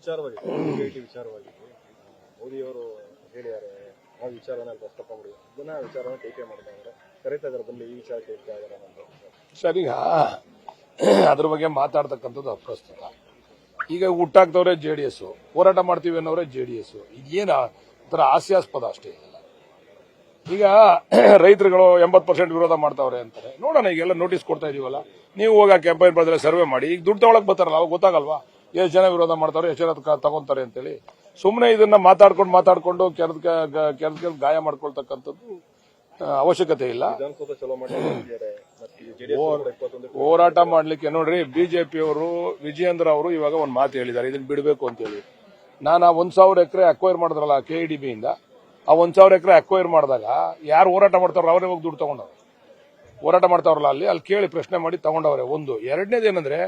ವಿಚಾರವಾಗಿ ವಿಚಾರವಾಗಿ ಮೋದಿಯವರು ಹೇಳಿದ್ದಾರೆ ಆ ವಿಚಾರನ ಪ್ರಸ್ತಾಪಗಳು ಅದನ್ನ ವಿಚಾರನ ಟೀಕೆ ಮಾಡ್ತಾ ಇದ್ದಾರೆ ಕರೀತಾ ಇದ್ದಾರೆ ಬಂದು ಈ ವಿಚಾರ ಕೇಳ್ತಾ ಇದ್ದಾರೆ ಅಂತ ಸರ್. ಈಗ ಅದ್ರ ಬಗ್ಗೆ ಮಾತಾಡ್ತಕ್ಕಂಥದ್ದು ಅಪ್ರಸ್ತುತ. ಈಗ ಹುಟ್ಟಾಕ್ತವ್ರೆ ಜೆಡಿಎಸ್, ಹೋರಾಟ ಮಾಡ್ತೀವಿ ಅನ್ನೋರೆ ಜೆಡಿಎಸ್. ಈಗೇನ ಒಂಥರ ಹಾಸ್ಯಾಸ್ಪದ ಅಷ್ಟೇ. ಈಗ ರೈತರುಗಳು 80% ವಿರೋಧ ಮಾಡ್ತಾವ್ರೆ ಅಂತಾರೆ. ನೋಡೋಣ, ಈಗೆಲ್ಲ ನೋಟಿಸ್ ಕೊಡ್ತಾ ಇದೀವಲ್ಲ, ನೀವು ಹೋಗ ಕ್ಯಾಂಪೈನ್ ಮಾಡಿದ್ರೆ ಸರ್ವೆ ಮಾಡಿ. ಈಗ ದುಡ್ಡು ತಗೊಳಕ್ ಬರ್ತಾರಲ್ಲ, ಅವಾಗ ಗೊತ್ತಾಗಲ್ವಾ ಎಷ್ಟು ಜನ ವಿರೋಧ ಮಾಡ್ತಾವ್ರೆ, ಎಷ್ಟು ಜನ ತಗೊಂತಾರೆ ಅಂತೇಳಿ. ಸುಮ್ಮನೆ ಇದನ್ನ ಮಾತಾಡ್ಕೊಂಡು ಕೆರೆದ ಗಾಯ ಮಾಡ್ಕೊಳ್ತಕ್ಕಂಥದ್ದು ಅವಶ್ಯಕತೆ ಇಲ್ಲ. ಹೋರಾಟ ಮಾಡ್ಲಿಕ್ಕೆ ನೋಡ್ರಿ, ಬಿಜೆಪಿಯವರು ವಿಜಯೇಂದ್ರ ಅವರು ಇವಾಗ ಒಂದು ಮಾತು ಹೇಳಿದ್ದಾರೆ, ಇದನ್ನ ಬಿಡಬೇಕು ಅಂತ ಹೇಳಿ. ನಾನು ಆ 1,000 ಎಕರೆ ಅಕ್ವೈರ್ ಮಾಡಿದ್ರಲ್ಲ KEDB ಇಂದ, ಆ 1,000 ಎಕರೆ ಅಕ್ವೈರ್ ಮಾಡಿದಾಗ ಯಾರು ಹೋರಾಟ ಮಾಡ್ತಾರೋ ಅವರೇ ಹೋಗಿ ದುಡ್ಡು ತಗೊಂಡವ್ರು. ಹೋರಾಟ ಮಾಡ್ತಾವ್ರಲ್ಲ ಅಲ್ಲಿ ಕೇಳಿ ಪ್ರಶ್ನೆ ಮಾಡಿ ತಗೊಂಡವ್ರೆ. ಒಂದು. ಎರಡನೇದು ಏನಂದ್ರೆ,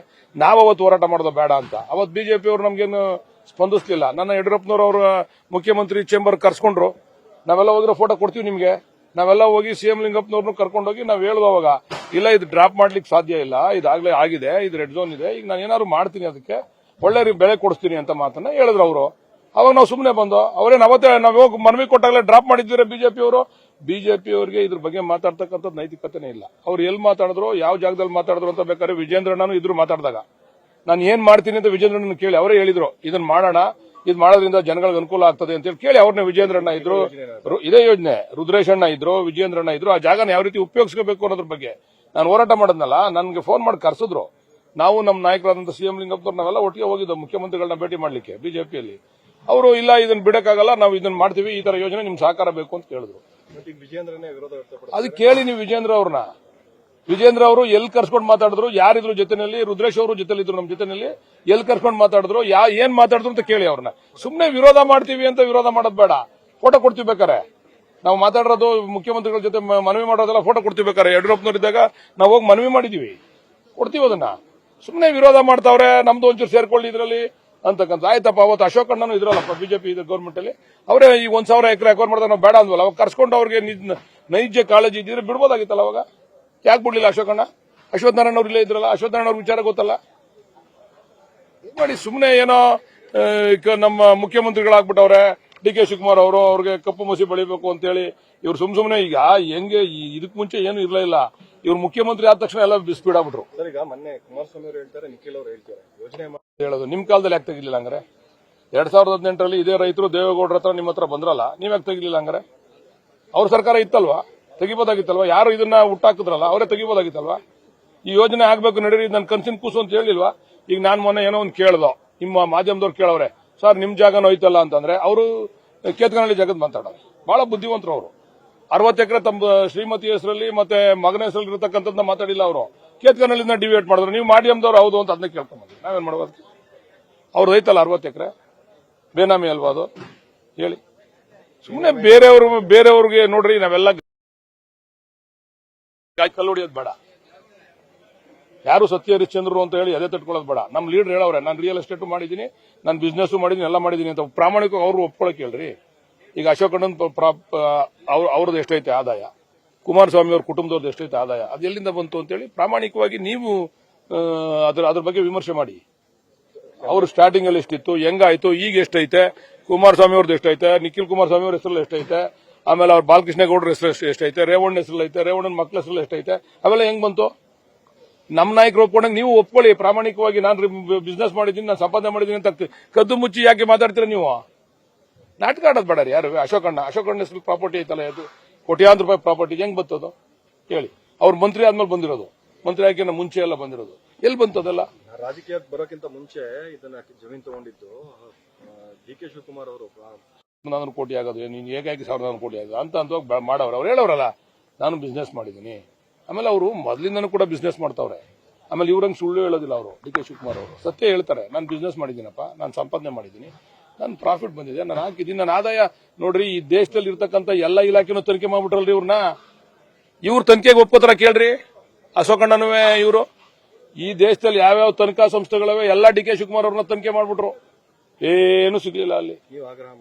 ನಾವು ಅವತ್ತು ಹೋರಾಟ ಮಾಡೋದು ಬೇಡ ಅಂತ ಅವತ್ತು ಬಿಜೆಪಿ ಅವರು ನಮ್ಗೇನು ಸ್ಪಂದಿಸಲಿಲ್ಲ. ನನ್ನ ಯಡಿಯೂರಪ್ಪನವರು ಅವರ ಮುಖ್ಯಮಂತ್ರಿ ಚೇಂಬರ್ ಕರ್ಸ್ಕೊಂಡ್ರು. ನಾವೆಲ್ಲ ಹೋದ್ರೆ ಫೋಟೋ ಕೊಡ್ತೀವಿ ನಿಮ್ಗೆ. ನಾವೆಲ್ಲ ಹೋಗಿ CM ಲಿಂಗಪ್ಪನವ್ರನ್ನ ಕರ್ಕೊಂಡೋಗಿ ನಾವು ಹೇಳುದು ಅವಾಗ, ಇಲ್ಲ ಇದು ಡ್ರಾಪ್ ಮಾಡ್ಲಿಕ್ಕೆ ಸಾಧ್ಯ ಇಲ್ಲ, ಇದಾಗ್ಲೇ ಆಗಿದೆ, ಇದು ರೆಡ್ ಝೋನ್ ಇದೆ, ಈಗ ನಾನು ಏನಾದ್ರು ಮಾಡ್ತೀನಿ, ಅದಕ್ಕೆ ಒಳ್ಳೆ ಬೆಳೆ ಕೊಡಿಸ್ತೀನಿ ಅಂತ ಮಾತನ್ನ ಹೇಳಿದ್ರು ಅವರು. ಅವಾಗ ನಾವು ಸುಮ್ಮನೆ ಬಂದು ಅವರೇನು ಅವತ್ತೇ ನಾವು ಹೋಗಿ ಮನವಿ ಕೊಟ್ಟಾಗಲೇ ಡ್ರಾಪ್ ಮಾಡಿದ್ದೀರಾ ಬಿಜೆಪಿಯವರಿಗೆ ಇದ್ರ ಬಗ್ಗೆ ಮಾತಾಡ್ತಕ್ಕಂಥದ್ದು ನೈತಿಕತೆನೇ ಇಲ್ಲ. ಅವ್ರು ಎಲ್ಲಿ ಮಾತಾಡಿದ್ರು, ಯಾವ ಜಾಗದಲ್ಲಿ ಮಾತಾಡಿದ್ರು ಅಂತ ಬೇಕಾದ್ರೆ ವಿಜೇಂದ್ರಣ್ಣನು ಇದ್ರು ಮಾತಾಡಿದಾಗ ನಾನು ಏನ್ ಮಾಡ್ತೀನಿ ಅಂತ ವಿಜೇಂದ್ರಣ್ಣನ ಕೇಳಿ ಅವರೇ ಹೇಳಿದ್ರು, ಇದನ್ನ ಮಾಡೋಣ, ಇದು ಮಾಡೋದ್ರಿಂದ ಜನಗಳಿಗೆ ಅನುಕೂಲ ಆಗ್ತದೆ ಅಂತ ಹೇಳಿ ಕೇಳಿ ಅವ್ರನ್ನ ವಿಜೇಂದ್ರಣ್ಣ ಇದ್ರು, ಇದೇ ಯೋಜನೆ ರುದ್ರೇಶಣ್ಣ ಇದ್ರು, ವಿಜೇಂದ್ರಣ್ಣ ಇದ್ರು. ಆ ಜಾಗನ ಯಾವ ರೀತಿ ಉಪಯೋಗಿಸಬೇಕು ಅನ್ನೋದ್ರ ಬಗ್ಗೆ ನಾನು ಹೋರಾಟ ಮಾಡೋದ್ನಲ್ಲ, ನನ್ಗೆ ಫೋನ್ ಮಾಡಿ ಕರ್ಸಿದ್ರು. ನಾವು ನಮ್ಮ ನಾಯಕರಾದಂತ CM ಲಿಂಗಪ್ಪನವ್ರು ನಾವೆಲ್ಲ ಒಟ್ಟಿಗೆ ಹೋಗಿದ್ದು ಮುಖ್ಯಮಂತ್ರಿಗಳನ್ನ ಭೇಟಿ ಮಾಡ್ಲಿಕ್ಕೆ ಬಿಜೆಪಿಯಲ್ಲಿ. ಅವರು ಇಲ್ಲ ಇದನ್ನ ಬಿಡಕ್ಕಾಗಲ್ಲ, ನಾವು ಇದನ್ನ ಮಾಡ್ತೀವಿ, ಈ ತರ ಯೋಜನೆ ನಿಮ್ ಸಹಕಾರ ಬೇಕು ಅಂತ ಹೇಳಿದ್ರು. ಅದು ಕೇಳಿ ನೀವು ವಿಜೇಂದ್ರ ಅವರು ಎಲ್ಲಿ ಕರ್ಸ್ಕೊಂಡು ಮಾತಾಡಿದ್ರು, ಯಾರಿದ್ರು ಜೊತೆನಲ್ಲಿ, ರುದ್ರೇಶ್ ಅವರು ಜೊತೆಲಿದ್ರು, ನಮ್ಮ ಜೊತೆನಲ್ಲಿ ಎಲ್ಲಿ ಕರ್ಸ್ಕೊಂಡು ಮಾತಾಡಿದ್ರು, ಏನ್ ಮಾತಾಡಿದ್ರು ಅಂತ ಕೇಳಿ ಅವ್ರನ್ನ. ಸುಮ್ಮನೆ ವಿರೋಧ ಮಾಡ್ತೀವಿ ಅಂತ ವಿರೋಧ ಮಾಡೋದು ಬೇಡ. ಫೋಟೋ ಕೊಡ್ತೀವಿ ಬೇಕಾರೆ, ನಾವು ಮಾತಾಡೋದು ಮುಖ್ಯಮಂತ್ರಿಗಳ ಜೊತೆ ಮನವಿ ಮಾಡೋದೆಲ್ಲ ಫೋಟೋ ಕೊಡ್ತೀವಿ ಬೇಕಾರೆ. ಯಡಿಯೂರಪ್ಪನವ್ರು ಇದ್ದಾಗ ನಾವು ಹೋಗಿ ಮನವಿ ಮಾಡಿದೀವಿ, ಕೊಡ್ತೀವಿ ಅದನ್ನ. ಸುಮ್ಮನೆ ವಿರೋಧ ಮಾಡ್ತಾವ್ರೆ, ನಮ್ದು ಒಂಚೂರು ಸೇರ್ಕೊಳ್ಳಿ ಇದ್ರಲ್ಲಿ ಅಂತಕ್ಕಂಥ. ಆಯ್ತಪ್ಪ, ಅವತ್ತು ಅಶೋಕ್ ಅಣ್ಣನು ಇದ್ರಲ್ಲಪ್ಪ ಬಿಜೆಪಿ ಗೌರ್ಮೆಂಟ್ ಅಲ್ಲಿ, ಅವರೇ ಈ 1,000 ಎಕರೆ ಅಕ್ವೈರ್ ಮಾಡಿದಾಗ ನಾವು ಬೇಡ ಅಂದ್ವಲ್ಲ, ಅವಾಗ ಕರ್ಸ್ಕೊಂಡು ಅವ್ರಿಗೆ ನೈಜ ಕಾಳಜಿ ಇದ್ದಿದ್ರೆ ಬಿಡ್ಬೋದಾಗಿತ್ತಲ್ಲ. ಅವಾಗ ಯಾಕೆ ಬಿಡ್ಲಿಲ್ಲ ಅಶೋಕಣ್ಣ? ಅಶ್ವತ್ಥನಾರಾಯಣ ಅವ್ರು ಇಲ್ಲೇ ಇದ್ರಲ್ಲ, ಅಶ್ವತ್ಥನಾರಾಯಣ ಅವ್ರ ವಿಚಾರ ಗೊತ್ತಲ್ಲ. ಮಾಡಿ ಸುಮ್ಮನೆ ಏನೋ ನಮ್ಮ ಮುಖ್ಯಮಂತ್ರಿಗಳಾಗ್ಬಿಟ್ಟವ್ರೆ DK ಶಿವಕುಮಾರ್ ಅವರು, ಅವ್ರಿಗೆ ಕಪ್ಪು ಮಸಿ ಬೆಳಿಬೇಕು ಅಂತ ಹೇಳಿ ಇವ್ರು ಸುಮ್ನೆ ಈಗ ಹೆಂಗೆ ಇದಕ್ ಮುಂಚೆ ಏನು ಇರಲಿಲ್ಲ. ಇವ್ರು ಮುಖ್ಯಮಂತ್ರಿ ಆದ ತಕ್ಷಣ ಎಲ್ಲ ಸ್ಪೀಡ್ ಆಗ್ಬಿಟ್ರು. ಈಗ ಮೊನ್ನೆ ಕುಮಾರಸ್ವಾಮಿ ಅವರು ಹೇಳ್ತಾರೆ, ನಿಖಿಲ್ ಅವರು ಹೇಳ್ತಾರೆ, ಯೋಜನೆ ಹೇಳೋದು ನಿಮ್ ಕಾಲದಲ್ಲಿ ಯಾಕೆ ತೆಗಿಲಿಲ್ಲ ಹಂಗಾರೆ? 2018ರಲ್ಲಿ ಇದೇ ರೈತರು ದೇವೇಗೌಡರ ಹತ್ರ ನಿಮ್ಮ ಹತ್ರ ಬಂದ್ರಲ್ಲ, ನೀವ್ ಯಾಕೆ ತೆಗಿಲಿಲ್ಲ ಹಂಗಾರೆ? ಅವ್ರ ಸರ್ಕಾರ ಇತ್ತಲ್ವಾ, ತೆಗಿಬೋದಾಗಿತ್ತಲ್ವಾ? ಯಾರು ಇದನ್ನ ಹುಟ್ಟಾಕಿದ್ರಲ್ಲ ಅವರೇ ತೆಗಿಬೋದಾಗಿತ್ತಲ್ವಾ? ಈ ಯೋಜನೆ ಆಗ್ಬೇಕು ನಡೀರಿ, ನನ್ ಕನ್ಸಿನ ಕೂಸು ಅಂತ ಹೇಳಿಲ್ವಾ? ಈಗ ನಾನ್ ಮೊನ್ನೆ ಏನೋ ಒಂದು ಕೇಳ್ದೋ, ನಿಮ್ಮ ಮಾಧ್ಯಮದವ್ರು ಕೇಳವ್ರೆ, ಸರ್ ನಿಮ್ ಜಾಗನೂ ಐತಲ್ಲ ಅಂತಂದ್ರೆ ಅವರು ಕೇತಕನಹಳ್ಳಿ ಜಾಗದ ಮಾತಾಡೋರು. ಬಹಳ ಬುದ್ಧಿವಂತರು ಅವರು. 60 ಎಕರೆ ತಮ್ಮ ಶ್ರೀಮತಿ ಹೆಸರಲ್ಲಿ ಮತ್ತೆ ಮಗನ ಹೆಸರಲ್ಲಿ ಇರತಕ್ಕಂಥದ್ದನ್ನ ಮಾತಾಡಿಲ್ಲ ಅವರು. ಕೇತಕನಹಳ್ಳಿನ ಡಿವೇಟ್ ಮಾಡಿದ್ರು. ನೀವು ಮಾಧ್ಯಮದವ್ರು ಹೌದು ಅಂತ ಅದನ್ನ ಕೇಳ್ಕೊಂಡ್ಬಂದ್ರಿ. ನಾವೇನ್ ಮಾಡ್ಬೋದು? ಅವ್ರದ್ದು ಐತಲ್ಲ 60 ಎಕರೆ, ಬೇನಾಮಿ ಅಲ್ವಾ ಅದು? ಹೇಳಿ. ಸುಮ್ಮನೆ ಬೇರೆಯವ್ರಿಗೆ ನೋಡ್ರಿ, ನಾವೆಲ್ಲ ಕಲ್ಲು ಹೊಡಿಯೋದು ಬೇಡ. ಯಾರು ಸತ್ಯ ಹರಿಶ್ಚಂದ್ರರು ಅಂತ ಹೇಳಿ ಅದೇ ತಟ್ಕೊಳ್ಳೋದು ಬೇಡ. ನಮ್ಮ ಲೀಡರ್ ಹೇಳವ್ರೆ, ನಾನು ರಿಯಲ್ ಎಸ್ಟೇಟ್ ಮಾಡಿದ್ದೀನಿ, ನಾನು ಬಿಸ್ನೆಸ್ ಮಾಡಿದ್ದೀನಿ, ಎಲ್ಲ ಮಾಡಿದ್ದೀನಿ ಅಂತ ಪ್ರಾಮಾಣಿಕವಾಗಿ ಅವ್ರು ಒಪ್ಕೊಳಕ್ ಹೇಳ್ರಿ. ಈಗ ಅಶೋಕ್ ಅಣ್ಣನ್ ಅವ್ರದ್ದು ಎಷ್ಟೈತೆ ಆದಾಯ, ಕುಮಾರಸ್ವಾಮಿ ಅವ್ರ ಕುಟುಂಬದವ್ರದ್ದು ಎಷ್ಟೈತೆ ಆದಾಯ, ಅದು ಎಲ್ಲಿಂದ ಬಂತು ಅಂತೇಳಿ ಪ್ರಾಮಾಣಿಕವಾಗಿ ನೀವು ಅದ್ರ ಬಗ್ಗೆ ವಿಮರ್ಶೆ ಮಾಡಿ. ಅವರು ಸ್ಟಾರ್ಟಿಂಗ್ ಅಲ್ಲಿ ಎಷ್ಟಿತ್ತು, ಹೆಂಗಾಯ್ತು, ಈಗ ಎಷ್ಟೈತೆ, ಕುಮಾರಸ್ವಾಮಿ ಅವ್ರದ್ದು ಎಷ್ಟೈತೆ, ನಿಖಿಲ್ ಕುಮಾರಸ್ವಾಮಿ ಅವ್ರ ಹೆಸರಲ್ಲಿ ಎಷ್ಟೈತೆ, ಆಮೇಲೆ ಅವ್ರ ಬಾಲಕೃಷ್ಣೇಗೌಡರ ಹೆಸರು ಎಷ್ಟೈತೆ, ರೇವಣ್ಣ ಹೆಸರಲ್ಲಿ ಐತೆ, ರೇವಣ್ಣನ ಮಕ್ಕಳ ಹೆಸರಲ್ಲಿ ಎಷ್ಟೈತೆ, ಅವೆಲ್ಲ ಹೆಂಗ್ ಬಂತು? ನಮ್ಮ ನಾಯಕರು ಒಪ್ಕೊಂಡಂಗೆ ನೀವು ಒಪ್ಕೊಳ್ಳಿ ಪ್ರಾಮಾಣಿಕವಾಗಿ. ನಾನು ಬಿಸ್ನೆಸ್ ಮಾಡಿದ್ದೀನಿ, ನಾನು ಸಂಪಾದನೆ ಮಾಡಿದ್ದೀನಿ ಅಂತ ಕದ್ದು ಮುಚ್ಚಿ ಯಾಕೆ ಮಾತಾಡ್ತೀರಾ ನೀವು? ನಾಟಕ ಆಡೋದು ಬೇಡ ರೀ. ಯಾರು? ಅಶೋಕಣ್ಣ ಹೆಸರು ಪ್ರಾಪರ್ಟಿ ಐತಲ್ಲ, ಅದು ಕೋಟ್ಯಾಂತರ ರೂಪಾಯಿ ಪ್ರಾಪರ್ಟಿ ಹೆಂಗ್ ಬರ್ತದು ಹೇಳಿ? ಅವ್ರು ಮಂತ್ರಿ ಆದ್ಮೇಲೆ ಬಂದಿರೋದು, ಮಂತ್ರಿ ಆಗಿ ಮುಂಚೆ ಎಲ್ಲ ಬಂದಿರೋದು, ಎಲ್ಲಿ ಬಂತದಲ್ಲ? ರಾಜಕೀಯಕ್ಕೆ ಬರೋಕ್ಕಿಂತ ಮುಂಚೆ ಇದನ್ನ ಜಮೀನು ತಗೊಂಡಿದ್ದು DK ಶಿವಕುಮಾರ್ ಅವರು. 1,000 ಕೋಟಿ ಆಗೋದು, ನೀನು ಹೇಗಾಗಿ 1,000 ಕೋಟಿ ಆಗೋದು ಅಂತ ಮಾಡವ್ರೆ. ಅವ್ರು ಹೇಳವ್ರಲ್ಲ, ನಾನು ಬಿಸ್ನೆಸ್ ಮಾಡಿದ್ದೀನಿ. ಆಮೇಲೆ ಅವರು ಮೊದಲಿಂದನೂ ಕೂಡ ಬಿಸ್ನೆಸ್ ಮಾಡ್ತಾವ್ರೆ. ಆಮೇಲೆ ಇವ್ರಂಗೆ ಸುಳ್ಳು ಹೇಳೋದಿಲ್ಲ ಅವರು. DK ಶಿವಕುಮಾರ್ ಅವರು ಸತ್ಯ ಹೇಳ್ತಾರೆ, ನಾನು ಬಿಸ್ನೆಸ್ ಮಾಡಿದ್ದೀನಪ್ಪ, ನಾನು ಸಂಪಾದನೆ ಮಾಡಿದ್ದೀನಿ, ನನ್ನ ಪ್ರಾಫಿಟ್ ಬಂದಿದೆ, ನಾನು ಹಾಕಿದ್ದೀನಿ, ನನ್ನ ಆದಾಯ ನೋಡ್ರಿ. ಈ ದೇಶದಲ್ಲಿ ಇರ್ತಕ್ಕಂಥ ಎಲ್ಲ ಇಲಾಖೆನೂ ತನಿಖೆ ಮಾಡ್ಬಿಟ್ರಲ್ರಿ ಇವ್ರನ್ನ. ಇವ್ರು ತನಿಖೆಗೆ ಒಪ್ಕೋತಾರ ಕೇಳ್ರಿ. ಅಶೋಕಣ್ಣನೂ ಇವರು ಈ ದೇಶದಲ್ಲಿ ಯಾವ್ಯಾವ ತನಿಖಾ ಸಂಸ್ಥೆಗಳವೆ ಎಲ್ಲ DK ಶಿವಕುಮಾರ್ ಅವ್ರನ್ನ ತನಿಖೆ ಮಾಡ್ಬಿಟ್ರು, ಏನು ಸಿಗ್ಲಿಲ್ಲ ಅಲ್ಲಿ.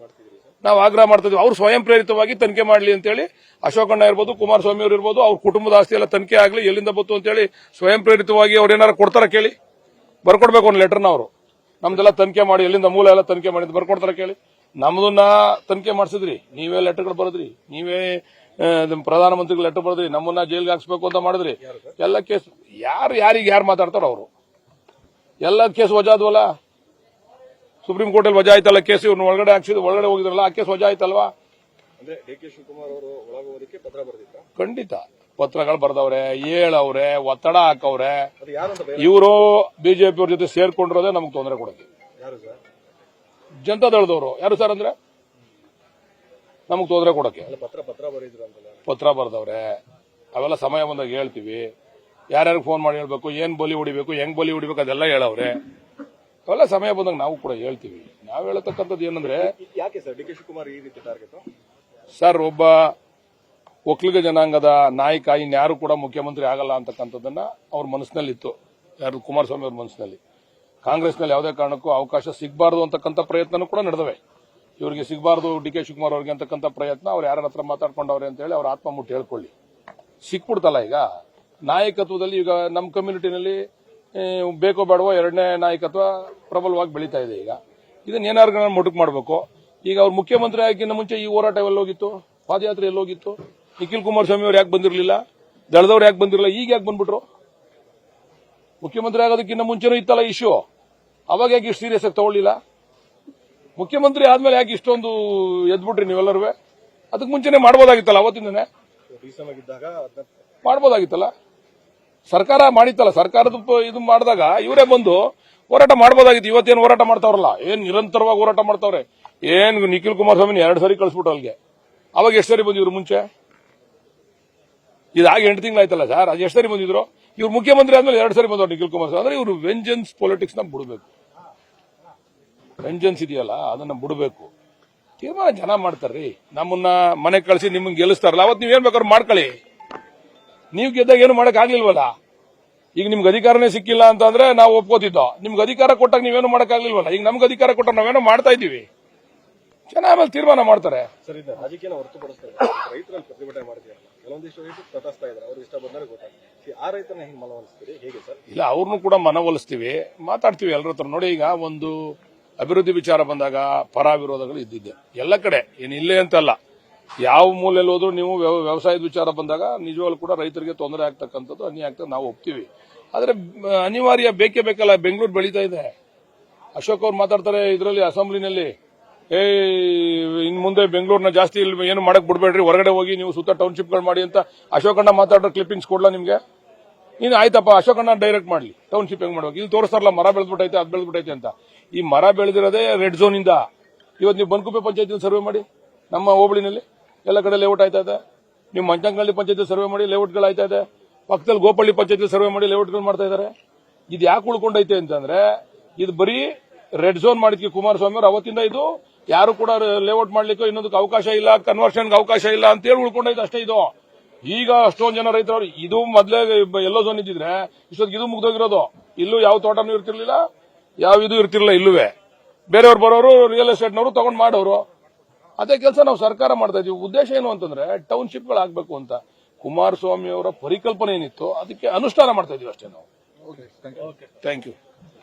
ನಾವು ಆಗ್ರಹ ಮಾಡ್ತಿದ್ವಿ, ಅವ್ರು ಸ್ವಯಂ ಪ್ರೇರಿತವಾಗಿ ತನಿಖೆ ಮಾಡಲಿ ಅಂತೇಳಿ. ಅಶೋಕಣ್ಣ ಇರ್ಬೋದು, ಕುಮಾರಸ್ವಾಮಿ ಅವರು ಇರ್ಬೋದು, ಅವ್ರ ಕುಟುಂಬದ ಆಸ್ತಿ ಎಲ್ಲ ತನಿಖೆ ಆಗಲಿ, ಎಲ್ಲಿಂದ ಬಂತು ಅಂತೇಳಿ ಸ್ವಯಂ ಪ್ರೇರಿತವಾಗಿ ಅವ್ರು ಏನಾರು ಕೊಡ್ತಾರ ಕೇಳಿ, ಬರ್ಕೊಡ್ಬೇಕು ಒಂದು ಲೆಟರ್ನ ಅವರು. ನಮ್ದೆಲ್ಲ ತನಿಖೆ ಮಾಡಿ ಎಲ್ಲಿಂದ ಮೂಲ ಎಲ್ಲ ತನಿಖೆ ಮಾಡಿ ಅಂತ ಬರ್ಕೊಡ್ತಾರೆ ಕೇಳಿ. ನಮ್ದನ್ನ ತನಿಖೆ ಮಾಡಿಸಿದ್ರಿ, ನೀವೇ ಲೆಟರ್ಗಳು ಬರೆದ್ರಿ, ನೀವೇ ಪ್ರಧಾನಮಂತ್ರಿಗಳು ಲೆಟರ್ ಬರೆದ್ರಿ, ನಮ್ಮನ್ನ ಜೈಲ್ಗೆ ಹಾಕ್ಸ್ಬೇಕು ಅಂತ ಮಾಡಿದ್ರಿ. ಎಲ್ಲ ಕೇಸ್ ಯಾರು ಮಾತಾಡ್ತಾರೋ ಅವರು ಎಲ್ಲ ಕೇಸ್ ವಜಾ ಆದ್ವಲ್ಲ. ಸುಪ್ರೀಂ ಕೋರ್ಟ್ ಅಲ್ಲಿ ವಜಾ ಆಯ್ತಲ್ಲ ಕೇಸ್, ಇವ್ರನ್ನ ಒಳಗಡೆ ಹೋಗಿದ್ರಲ್ಲ, ಆ ಕೇಸ್ ವಜಾ ಆಯ್ತಲ್ವಾ. ಅಂದ್ರೆ ಡಿ ಕೆ ಶಿವಕುಮಾರ್ ಅವರು ಒಳಗೋದಕ್ಕೆ ಪತ್ರ ಬರೆದಿದ್ರ? ಖಂಡಿತ ಪತ್ರಗಳು ಬರ್ದವ್ರೆ, ಹೇಳವ್ರೆ, ಒತ್ತಡ ಹಾಕವ್ರೆ. ಅದು ಯಾರು ಅಂತ ಇವರು ಬಿಜೆಪಿ ಅವ್ರ ಜೊತೆ ಸೇರ್ಕೊಂಡಿರೋದೇ ನಮ್ಗೆ ತೊಂದರೆ ಕೊಡುತ್ತೆ. ಯಾರು ಸರ್? ಜನತಾದಳದವರು ಯಾರು ಸರ್ ಅಂದ್ರೆ ನಮಗ್ ತೊಂದರೆ ಕೊಡಕ್ಕೆ ಪತ್ರ ಬರೆದಿದ್ರು ಅಂತಲ್ಲ? ಪತ್ರ ಬರ್ದವ್ರೆ, ಅವೆಲ್ಲ ಸಮಯ ಬಂದಾಗ ಹೇಳ್ತೀವಿ. ಯಾರ್ಯಾರಿಗೆ ಫೋನ್ ಮಾಡಿ ಹೇಳ್ಬೇಕು, ಏನ್ ಬಲಿ ಹೊಡಿಬೇಕು, ಹೆಂಗ್ ಬಲಿ ಹೊಡಿಬೇಕು ಅದೆಲ್ಲ ಹೇಳವ್ರೆ. ಅವೆಲ್ಲ ಸಮಯ ಬಂದಾಗ ನಾವು ಕೂಡ ಹೇಳ್ತೀವಿ. ನಾವು ಹೇಳತಕ್ಕಂಥದ್ದು ಏನಂದ್ರೆ, ಯಾಕೆ ಸರ್ ಡಿ ಕೆ ಶಿವಕುಮಾರ್ ಈ ರೀತಿ ಟಾರ್ಗೆಟ್? ಸರ್, ಒಬ್ಬ ಒಕ್ಕಲಿಗ ಜನಾಂಗದ ನಾಯಕ ಇನ್ಯಾರು ಕೂಡ ಮುಖ್ಯಮಂತ್ರಿ ಆಗಲ್ಲ ಅಂತಕ್ಕಂಥದ್ದನ್ನ ಅವ್ರ ಮನಸ್ಸಿನಲ್ಲಿತ್ತು. ಯಾರು? ಕುಮಾರಸ್ವಾಮಿ ಅವ್ರ ಮನಸ್ಸಿನಲ್ಲಿ. ಕಾಂಗ್ರೆಸ್ನಲ್ಲಿ ಯಾವುದೇ ಕಾರಣಕ್ಕೂ ಅವಕಾಶ ಸಿಗಬಾರದು ಅಂತಕ್ಕಂಥ ಪ್ರಯತ್ನ ಕೂಡ ನಡೆದವೆ. ಇವರಿಗೆ ಸಿಗಬಾರದು ಡಿ ಕೆ ಶಿವಕುಮಾರ್ ಅವ್ರಿಗೆ ಅಂತಕ್ಕಂಥ ಪ್ರಯತ್ನ ಅವ್ರು ಯಾರ ಹತ್ರ ಮಾತಾಡ್ಕೊಂಡವ್ರೆ ಅಂತ ಹೇಳಿ ಅವ್ರ ಆತ್ಮ ಮುಟ್ಟಿ ಹೇಳ್ಕೊಳ್ಳಿ. ಸಿಕ್ಬಿಡ್ತಲ್ಲ ಈಗ ನಾಯಕತ್ವದಲ್ಲಿ. ಈಗ ನಮ್ಮ ಕಮ್ಯುನಿಟಿನಲ್ಲಿ ಬೇಕೋ ಬೇಡವೋ ಎರಡನೇ ನಾಯಕತ್ವ ಪ್ರಬಲವಾಗಿ ಬೆಳೀತಾ ಇದೆ. ಈಗ ಇದನ್ನ ಏನಾರು ಮೊಟಕು ಮಾಡಬೇಕು. ಈಗ ಅವ್ರು ಮುಖ್ಯಮಂತ್ರಿ ಆಗಿನ ಮುಂಚೆ ಈ ಹೋರಾಟ ಎಲ್ಲೋಗಿತ್ತು? ಪಾದಯಾತ್ರೆ ಎಲ್ಲೋಗಿತ್ತು? ನಿಖಿಲ್ ಕುಮಾರಸ್ವಾಮಿ ಅವ್ರು ಯಾಕೆ ಬಂದಿರಲಿಲ್ಲ? ದಳದವ್ರು ಯಾಕೆ ಬಂದಿರಲಿಲ್ಲ? ಈಗ ಯಾಕೆ ಬಂದ್ಬಿಟ್ರು? ಮುಖ್ಯಮಂತ್ರಿ ಆಗೋದಕ್ಕಿಂತ ಮುಂಚೆನೂ ಇತ್ತಲ್ಲ ಇಶ್ಯೂ, ಅವಾಗ ಯಾಕೆ ಇಷ್ಟು ಸೀರಿಯಸ್ ಆಗಿ ತಗೊಳ್ಳಿಲ್ಲ? ಮುಖ್ಯಮಂತ್ರಿ ಆದ್ಮೇಲೆ ಯಾಕೆ ಇಷ್ಟೊಂದು ಎದ್ಬಿಟ್ರಿ ನೀವೆಲ್ಲರೂ? ಅದಕ್ಕೆ ಮುಂಚೆನೆ ಮಾಡ್ಬೋದಾಗಿತ್ತಲ್ಲ, ಅವತ್ತಿಂದನೇ ಮಾಡ್ಬೋದಾಗಿತ್ತಲ್ಲ. ಸರ್ಕಾರ ಮಾಡಿತ್ತಲ್ಲ, ಸರ್ಕಾರದ ಇದು ಮಾಡಿದಾಗ ಇವರೇ ಬಂದು ಹೋರಾಟ ಮಾಡ್ಬೋದಾಗಿತ್ತು. ಇವತ್ತೇನು ಹೋರಾಟ ಮಾಡ್ತಾವ್ರಲ್ಲ, ಏನ್ ನಿರಂತರವಾಗಿ ಹೋರಾಟ ಮಾಡ್ತಾವ್ರೆ. ಏನ್ ನಿಖಿಲ್ ಕುಮಾರಸ್ವಾಮಿ 2 ಸರಿ ಕಳಿಸ್ಬಿಟ್ಟು ಅಲ್ಲಿಗೆ, ಅವಾಗ ಎಷ್ಟು ಸರಿ ಬಂದಿದ್ರು ಮುಂಚೆ? ಇದಾಗಿ 8 ತಿಂಗಳಾಯ್ತಲ್ಲ ಸರ್, ಅದು ಎಷ್ಟು ಸರಿ ಬಂದಿದ್ರು? ಇವ್ರು ಮುಖ್ಯಮಂತ್ರಿ ಆದ್ಮೇಲೆ 2 ಸರಿ ಬಂದವರು ನಿಖಿಲ್ ಕುಮಾರಸ್ವಾಮಿ. ಅಂದ್ರೆ ಇವರು ವೆಂಜನ್ಸ್ ಪೊಲಿಟಿಕ್ಸ್ ನ ಬಿಡಬೇಕು. ವೆಂಜನ್ಸ್ ಇದೆಯಲ್ಲ ಅದನ್ನ ಬಿಡಬೇಕು. ತೀರ್ಮಾನ ಜನ ಮಾಡ್ತಾರ್ರಿ. ನಮ್ಮನ್ನ ಮನೆ ಕಳಿಸಿ ನಿಮ್ಗೆ ಗೆಲ್ಲಿಸ್ತಾರಲ್ಲ, ಅವತ್ತು ನೀವೇನ್ ಬೇಕಾದ್ರೂ ಮಾಡ್ಕೊಳ್ಳಿ. ನೀವು ಗೆದ್ದಾಗ ಏನು ಮಾಡಕ್ ಆಗ್ಲಿಲ್ವಲ್ಲ. ಈಗ ನಿಮ್ಗೆ ಅಧಿಕಾರನೇ ಸಿಕ್ಕಿಲ್ಲ ಅಂತಂದ್ರೆ ನಾವು ಒಪ್ಕೋತಿದ್ದೋ. ನಿಮ್ಗೆ ಅಧಿಕಾರ ಕೊಟ್ಟಾಗ ನೀವೇನು ಮಾಡಕ್ ಆಗ್ಲಿಲ್ವಲ್ಲ. ಈಗ ನಮ್ಗೆ ಅಧಿಕಾರ ಕೊಟ್ಟಾಗ ನಾವೇನೋ ಮಾಡ್ತಾ ಇದೀವಿ. ಜನ ಆಮೇಲೆ ತೀರ್ಮಾನ ಮಾಡ್ತಾರೆ. ಸರ್, ಇದನ್ನ ರಾಜಕೀಯ ಹೊರತುಪಡಿಸ್ತಾರೆ. ರೈತರಲ್ಲಿ ಪ್ರತಿಭಟನೆ ಮಾಡ್ತೀರಲ್ಲ, ಕೆಲವೊಂದಿಷ್ಟು ರೈತರು ತಟಸ್ಥ ಇದ್ದಾರೆ, ಅವ್ರಿಗೆ ಇಷ್ಟ ಬಂದರೆ ಗೊತ್ತಾಗ್ತದೆ. ಆ ರೈತರನ್ನ ಹೆಂಗ್ ಮನವೊಲಿಸ್ತೀರಿ, ಹೇಗೆ ಸರ್? ಇಲ್ಲ, ಅವ್ರನ್ನು ಕೂಡ ಮನವೊಲಿಸ್ತೀವಿ, ಮಾತಾಡ್ತೀವಿ ಎಲ್ಲರ ಹತ್ರ. ನೋಡಿ, ಈಗ ಒಂದು ಅಭಿವೃದ್ಧಿ ವಿಚಾರ ಬಂದಾಗ ಪರ ವಿರೋಧಗಳು ಇದ್ದಿದ್ದೆ ಎಲ್ಲ ಕಡೆ, ಏನಿಲ್ಲೇ ಅಂತಲ್ಲ. ಯಾವ ಮೂಲೆಯಲ್ಲಿ ಹೋದ್ರು ನೀವು ವ್ಯವಸಾಯದ ವಿಚಾರ ಬಂದಾಗ ನಿಜವಾಗ್ಲೂ ಕೂಡ ರೈತರಿಗೆ ತೊಂದರೆ ಆಗ್ತಕ್ಕಂಥದ್ದು ಅನ್ಯಾಯ ಆಗ್ತದೆ, ನಾವು ಒಪ್ತೀವಿ. ಆದ್ರೆ ಅನಿವಾರ್ಯ ಬೇಕೇ ಬೇಕಲ್ಲ. ಬೆಂಗಳೂರು ಬೆಳೀತಾ ಇದೆ. ಅಶೋಕ್ ಅವ್ರು ಮಾತಾಡ್ತಾರೆ ಇದರಲ್ಲಿ ಅಸೆಂಬ್ಲಿನಲ್ಲಿ, ಇನ್ ಮುಂದೆ ಬೆಂಗಳೂರಿನ ಜಾಸ್ತಿ ಏನು ಮಾಡಕ್ ಬಿಡ್ಬೇಡ್ರಿ, ಹೊರಗಡೆ ಹೋಗಿ ನೀವು ಸುತ್ತ ಟೌನ್ಶಿಪ್ಗಳು ಮಾಡಿ ಅಂತ ಅಶೋಕಣ್ಣ ಮಾತಾಡೋ ಕ್ಲಿಪ್ಪಿಂಗ್ಸ್ ಕೊಡ್ಲಾ ನಿಮ್ಗೆ? ಇನ್ನು ಆಯ್ತಪ್ಪ, ಅಶೋಕಣ್ಣ ಡೈರೆಕ್ಟ್ ಮಾಡ್ಲಿ ಟೌನ್ಶಿಪ್ ಹೆಂಗ್ ಮಾಡ್ಬೇಕು. ಇಲ್ಲಿ ತೋರಿಸ್ತಾರಲ್ಲ ಮರ ಬೆಳೆದ್ಬಿಟ್ಟೈತೆ, ಅದ್ ಬೆಳೆದ್ಬಿಟ್ಟೈತೆ ಅಂತ. ಈ ಮರ ಬೆಳೆದಿರೋದೇ ರೆಡ್ ಝೋನ್ ಇಂದ. ಇವತ್ತು ನೀವು ಬನ್ಕುಪ್ಪೆ ಪಂಚಾಯತ್ ಸರ್ವೆ ಮಾಡಿ, ನಮ್ಮ ಹೋಬಳಿನಲ್ಲಿ ಎಲ್ಲ ಕಡೆ ಲೇಔಟ್ ಆಯ್ತಾ ಇದೆ. ನೀವು ಮಂಚಂಗಳ್ಳಿ ಪಂಚಾಯತ್ ಸರ್ವೆ ಮಾಡಿ, ಲೇಔಟ್ಗಳು ಆಯ್ತಾ ಇದೆ. ಪಕ್ಕದಲ್ಲಿ ಗೋಪಳ್ಳಿ ಪಂಚಾಯತ್ ಸರ್ವೆ ಮಾಡಿ ಲೇಔಟ್ಗಳು ಮಾಡ್ತಾ ಇದಾರೆ. ಇದು ಯಾಕೆ ಉಳ್ಕೊಂಡೈತೆ ಅಂತಂದ್ರೆ, ಇದು ಬರೀ ರೆಡ್ ಝೋನ್ ಮಾಡಿದ್ಕೆ ಕುಮಾರಸ್ವಾಮಿ ಅವರು ಅವತ್ತಿಂದ ಇದು ಯಾರು ಕೂಡ ಲೇಔಟ್ ಮಾಡ್ಲಿಕ್ಕೆ ಇನ್ನೊಂದಕ್ಕೆ ಅವಕಾಶ ಇಲ್ಲ, ಕನ್ವರ್ಷನ್ಗೆ ಅವಕಾಶ ಇಲ್ಲ ಅಂತ ಹೇಳಿ ಉಳ್ಕೊಂಡೈತೆ ಅಷ್ಟೇ. ಇದು ಈಗ ಅಷ್ಟೊಂದು ಜನ ರೈತರು, ಇದು ಮೊದಲೇ ಎಲ್ಲೋ ಝೋನ್ ಇದ್ದಿದ್ರೆ ಇಷ್ಟೊತ್ತಿಗೆ ಇದು ಮುಗ್ದೋಗಿರೋದು. ಇಲ್ಲೂ ಯಾವ ತೋಟನೂ ಇರ್ತಿರ್ಲಿಲ್ಲ, ಯಾವ ಇದು ಇರ್ತಿರ್ಲಿಲ್ಲ. ಇಲ್ಲುವೆ ಬೇರೆಯವ್ರು ಬರೋರು, ರಿಯಲ್ ಎಸ್ಟೇಟ್ನವರು ತಗೊಂಡ್ ಮಾಡೋರು. ಅದೇ ಕೆಲಸ ನಾವು ಸರ್ಕಾರ ಮಾಡ್ತಾ ಇದೀವಿ. ಉದ್ದೇಶ ಏನು ಅಂತಂದ್ರೆ ಟೌನ್ಶಿಪ್ಗಳಾಗಬೇಕು ಅಂತ. ಕುಮಾರಸ್ವಾಮಿ ಅವರ ಪರಿಕಲ್ಪನೆ ಏನಿತ್ತು ಅದಕ್ಕೆ ಅನುಷ್ಠಾನ ಮಾಡ್ತಾ ಇದೀವಿ ಅಷ್ಟೇ ನಾವು. Thank you.